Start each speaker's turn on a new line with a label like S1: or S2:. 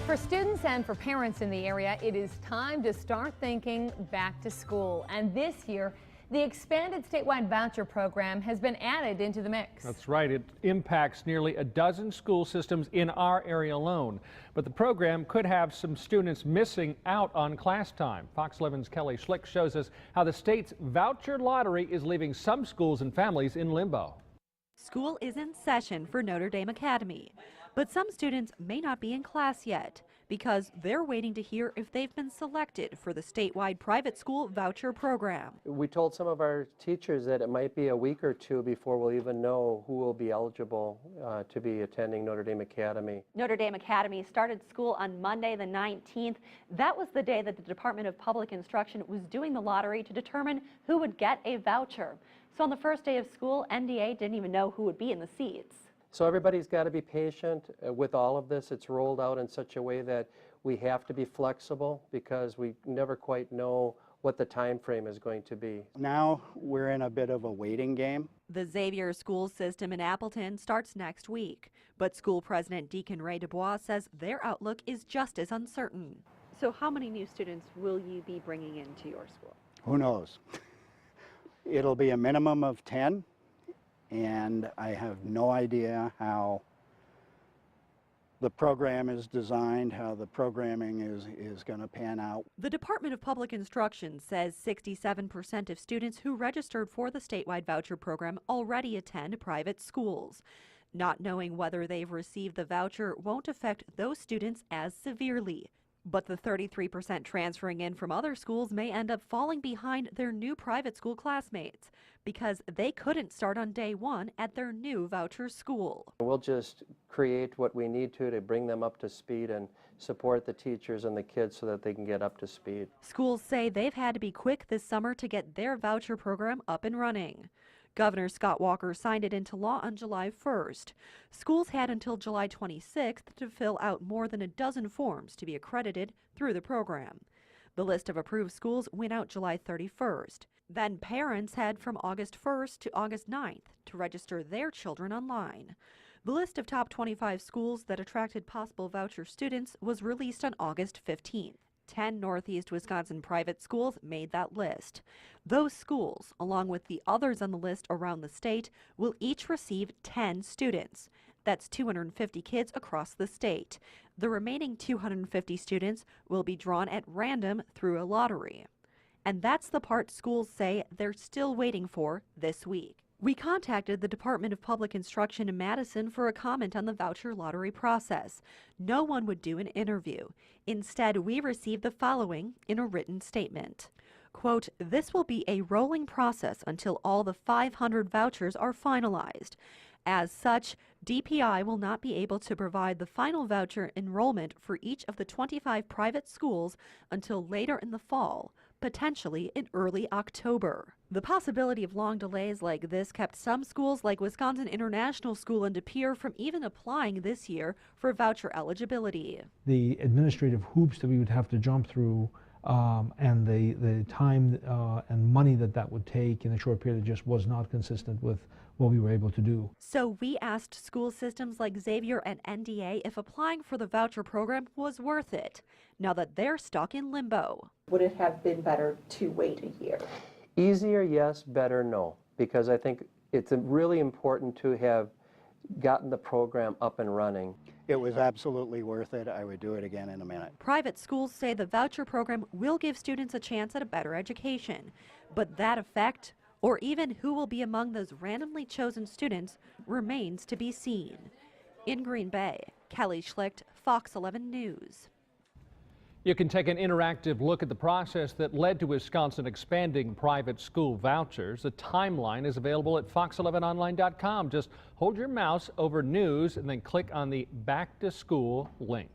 S1: For students and for parents in the area, it is time to start thinking back to school. And this year, the expanded statewide voucher program has been added into the mix.
S2: That's right. It impacts nearly a dozen school systems in our area alone. But the program could have some students missing out on class time. Fox 11's Kelly Schlick shows us how the state's voucher lottery is leaving some schools and families in limbo.
S3: School is in session for Notre Dame Academy, but some students may not be in class yet because they're waiting to hear if they've been selected for the statewide private school voucher program.
S4: We told some of our teachers that it might be a week or two before we'll even know who will be eligible to be attending Notre Dame Academy.
S3: Notre Dame Academy started school on Monday the 19th. That was the day that the Department of Public Instruction was doing the lottery to determine who would get a voucher. So on the first day of school, NDA didn't even know who would be in the seats.
S4: So everybody's got to be patient with all of this. It's rolled out in such a way that we have to be flexible because we never quite know what the time frame is going to be.
S5: Now we're in a bit of a waiting game.
S3: The Xavier school system in Appleton starts next week, but school president Deacon Ray Dubois says their outlook is just as uncertain. So how many new students will you be bringing into your school?
S5: Who knows? It'll be a minimum of 10, and I have no idea how the program is designed, how the programming is going to pan out.
S3: The Department of Public Instruction says 67% of students who registered for the statewide voucher program already attend private schools. Not knowing whether they've received the voucher won't affect those students as severely. But the 33% transferring in from other schools may end up falling behind their new private school classmates because they couldn't start on day one at their new voucher school.
S4: We'll just create what we need to bring them up to speed and support the teachers and the kids so that they can get up to speed.
S3: Schools say they've had to be quick this summer to get their voucher program up and running. Governor Scott Walker signed it into law on July 1st. Schools had until July 26th to fill out more than a dozen forms to be accredited through the program. The list of approved schools went out July 31st. Then parents had from August 1st to August 9th to register their children online. The list of top 25 schools that attracted possible voucher students was released on August 15th. 10 Northeast Wisconsin private schools made that list. Those schools, along with the others on the list around the state, will each receive 10 students. That's 250 kids across the state. The remaining 250 students will be drawn at random through a lottery. And that's the part schools say they're still waiting for this week. We contacted the Department of Public Instruction in Madison for a comment on the voucher lottery process. No one would do an interview. Instead, we received the following in a written statement. Quote, "This will be a rolling process until all the 500 vouchers are finalized. As such, DPI will not be able to provide the final voucher enrollment for each of the 25 private schools until later in the fall, potentially in early October." The possibility of long delays like this kept some schools like Wisconsin International School in De Pere from even applying this year for voucher eligibility.
S6: The administrative hoops that we would have to jump through and the time and money that would take in a short period just was not consistent with what we were able to do.
S3: So we asked school systems like Xavier and NDA if applying for the voucher program was worth it, now that they're stuck in limbo.
S7: Would it have been better to wait a year?
S4: Easier, yes. Better, no. Because I think it's really important to have gotten the program up and running.
S5: It was absolutely worth it. I would do it again in a minute.
S3: Private schools say the voucher program will give students a chance at a better education, but that effect, or even who will be among those randomly chosen students, remains to be seen. In Green Bay, Kelly Schlick, Fox 11 News.
S2: You can take an interactive look at the process that led to Wisconsin expanding private school vouchers. The timeline is available at fox11online.com. Just hold your mouse over news and then click on the Back to School link.